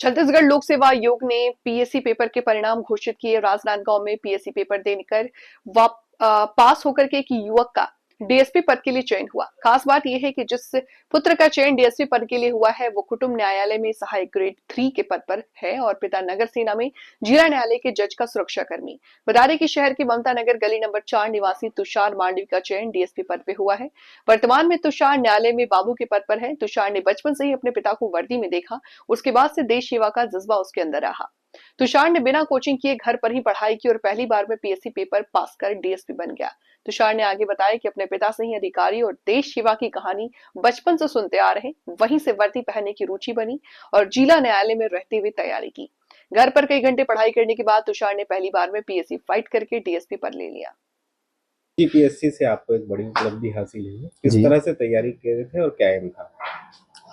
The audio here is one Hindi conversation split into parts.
छत्तीसगढ़ लोक सेवा आयोग ने पीएससी पेपर के परिणाम घोषित किए। राजनांदगांव में पीएससी पेपर देकर पास होकर के एक युवक का डीएसपी पद के लिए चयन हुआ। खास बात यह है कि जिस पुत्र का चयन डीएसपी पद के लिए हुआ है वो कुटुंब न्यायालय में सहायक ग्रेड 3 के पद पर है और पिता नगर सेना में जिला न्यायालय के जज का सुरक्षा कर्मी। बता दें कि शहर की ममता नगर गली नंबर 4 निवासी तुषार मांडवी का चयन डीएसपी पद पे हुआ है। वर्तमान में तुषार न्यायालय में बाबू के पद पर है। तुषार ने बचपन से ही अपने पिता को वर्दी में देखा, उसके बाद से देश सेवा का जज्बा उसके अंदर रहा। तुषार ने बिना कोचिंग किए घर पर ही पढ़ाई की और पहली बार में पीएससी पेपर पास कर डीएसपी बन गया। तुषार ने आगे बताया कि अपने पिता से ही अधिकारी और देश सेवा की कहानी बचपन से सुनते आ रहे, वहीं से वर्दी पहनने की रुचि बनी और जिला न्यायालय में रहते हुए तैयारी की। घर पर कई घंटे पढ़ाई करने के बाद तुषार ने पहली बार में पीएससी फाइट करके डीएसपी पर ले लिया। पीएससी से आपको एक बड़ी उपलब्धि हासिल हुई, किस तरह से तैयारी कर रहे थे और क्या एम था?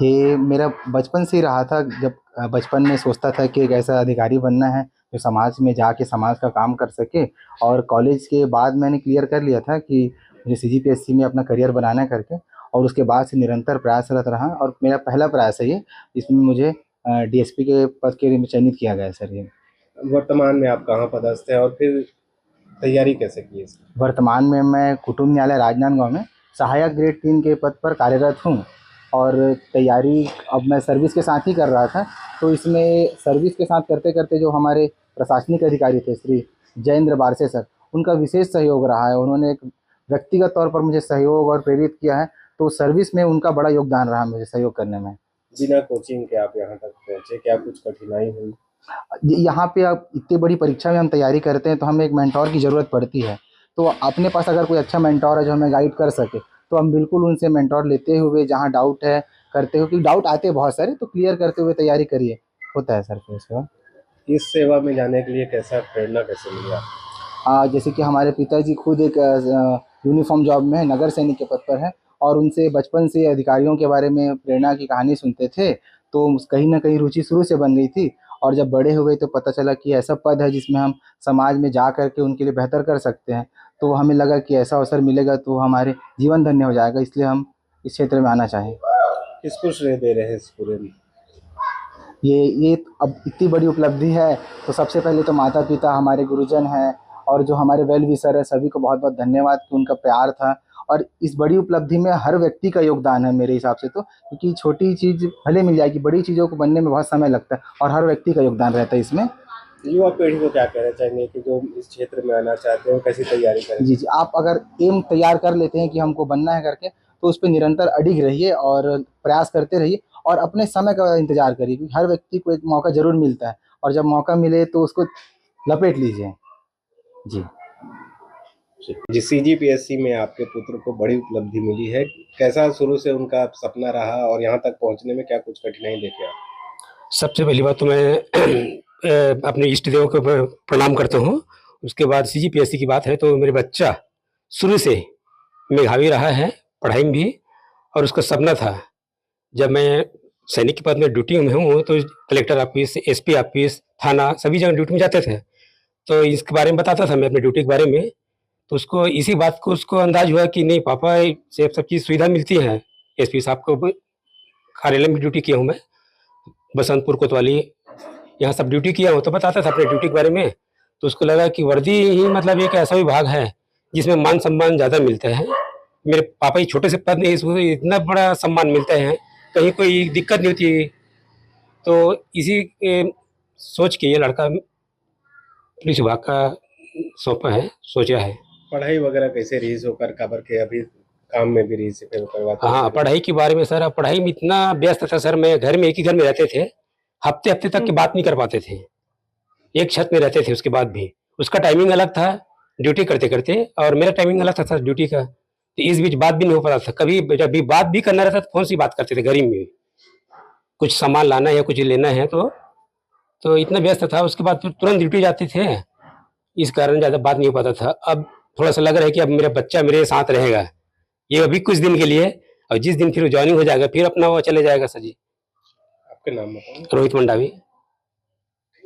ये मेरा बचपन से ही रहा था। जब बचपन में सोचता था कि एक ऐसा अधिकारी बनना है जो समाज में जाके समाज का काम कर सके, और कॉलेज के बाद मैंने क्लियर कर लिया था कि मुझे सीजीपीएससी में अपना करियर बनाना है करके, और उसके बाद से निरंतर प्रयासरत रहा और मेरा पहला प्रयास है ये, इसमें मुझे डीएसपी के पद के लिए चयनित किया गया है सर। ये वर्तमान में आप कहाँ पदस्थ हैं और फिर तैयारी कैसे की? वर्तमान में मैं कुटुंब न्यायालय राजनांदगांव में सहायक ग्रेड 3 के पद पर कार्यरत हूँ और तैयारी अब मैं सर्विस के साथ ही कर रहा था। तो इसमें सर्विस के साथ करते करते जो हमारे प्रशासनिक अधिकारी थे श्री जयेंद्र बारसे सर, उनका विशेष सहयोग रहा है। उन्होंने एक व्यक्तिगत तौर पर मुझे सहयोग और प्रेरित किया है, तो सर्विस में उनका बड़ा योगदान रहा मुझे सहयोग करने में। बिना कोचिंग के आप यहाँ तक पहुँचे, क्या कुछ कठिनाई हुई? यहाँ पे अब इतनी बड़ी परीक्षा में हम तैयारी करते हैं तो हमें एक मेंटोर की ज़रूरत पड़ती है। तो अपने पास अगर कोई अच्छा मेंटोर है जो हमें गाइड कर सके तो हम बिल्कुल उनसे मेंटोर लेते हुए, जहाँ डाउट है करते हुए, क्योंकि डाउट आते हैं बहुत सारे, तो क्लियर करते हुए तैयारी करिए, होता है सर। फिर इसके बाद इस सेवा में जाने के लिए कैसा प्रेरणा कैसे मिली आपको? जैसे कि हमारे पिताजी खुद एक यूनिफॉर्म जॉब में है, नगर सैनिक के पद पर है, और उनसे बचपन से अधिकारियों के बारे में प्रेरणा की कहानी सुनते थे, तो कहीं ना कहीं रुचि शुरू से बन गई थी। और जब बड़े हुए तो पता चला कि ऐसा पद है जिसमें हम समाज में जा कर के उनके लिए बेहतर कर सकते हैं, तो हमें लगा कि ऐसा अवसर मिलेगा तो हमारे जीवन धन्य हो जाएगा, इसलिए हम इस क्षेत्र में आना चाहें। किसको श्रेय दे रहे हैं इस पूरे में? ये अब इतनी बड़ी उपलब्धि है तो सबसे पहले तो माता पिता, हमारे गुरुजन हैं, और जो हमारे वेल विशर है, सभी को बहुत बहुत धन्यवाद कि उनका प्यार था। और इस बड़ी उपलब्धि में हर व्यक्ति का योगदान है मेरे हिसाब से, तो क्योंकि छोटी चीज़ भले मिल जाएगी, बड़ी चीज़ों को बनने में बहुत समय लगता है और हर व्यक्ति का योगदान रहता है इसमें। युवा पीढ़ी को क्या कहना चाहेंगे कि जो इस क्षेत्र में आना चाहते हैं, कैसी तैयारी करें? जी, आप अगर एम तैयार कर लेते हैं कि हमको बनना है करके, तो उस पर निरंतर अडिग रहिए और प्रयास करते रहिए और अपने समय का इंतजार करिए, क्योंकि हर व्यक्ति को एक मौका ज़रूर मिलता है, और जब मौका मिले तो उसको लपेट लीजिए। जी सीजीपीएससी में आपके पुत्र को बड़ी उपलब्धि मिली है, कैसा शुरू से उनका सपना रहा और यहाँ तक पहुँचने में क्या कुछ कठिनाई देखे आप? सबसे पहली बात तो मैं अपने इष्ट देव को प्रणाम करता हूँ। उसके बाद सीजीपीएससी की बात है तो मेरे बच्चा शुरू से मेधावी रहा है पढ़ाई में भी, और उसका सपना था। जब मैं सैनिक के पद में ड्यूटी में हूँ तो कलेक्टर ऑफिस, एसपी ऑफिस, थाना, सभी जगह ड्यूटी में जाते थे, तो इसके बारे में बताता था मैं अपने ड्यूटी के बारे में। तो उसको इसी बात को उसको अंदाज हुआ कि नहीं पापा से सब चीज़ सुविधा मिलती है। एसपी साहब को कार्यालय में ड्यूटी किया हूँ मैं, बसंतपुर कोतवाली, यहाँ सब ड्यूटी किया हूँ, तो बताता था अपने ड्यूटी के बारे में। तो उसको लगा कि वर्दी ही मतलब एक ऐसा विभाग है जिसमें मान सम्मान ज़्यादा मिलता है। मेरे पापा ही छोटे से पद में इसको इतना बड़ा सम्मान मिलता है, कहीं कोई दिक्कत नहीं होती। तो इसी सोच के ये लड़का पुलिस विभाग का सौंपा है, सोचा है। पढ़ाई वगैरह कैसे रही होकर काबर के अभी काम में भी रही से करवाते? हाँ, पढ़ाई के बारे में सर, पढ़ाई में इतना व्यस्त था सर, मैं घर में एक ही घर में रहते थे, हफ्ते हफ्ते तक की बात नहीं कर पाते थे, एक छत में रहते थे। उसके बाद भी उसका टाइमिंग अलग था ड्यूटी करते करते, और मेरा टाइमिंग अलग था सर ड्यूटी का, तो इस बीच बात भी नहीं हो पाता था। कभी जब भी बात भी करना रहता था फोन से बात करते थे, घर ही में कुछ सामान लाना है या कुछ लेना है तो इतना व्यस्त था। उसके बाद फिर तुरंत ड्यूटी जाते थे, इस कारण ज़्यादा बात नहीं हो पाता था। अब थोड़ा सा लग रहा है कि अब मेरा बच्चा मेरे साथ रहेगा, ये अभी कुछ दिन के लिए, और जिस दिन फिर ज्वाइनिंग हो जाएगा फिर अपना वो चले जाएगा सर जी। आपके नाम बताओ। रोहित मंडावी।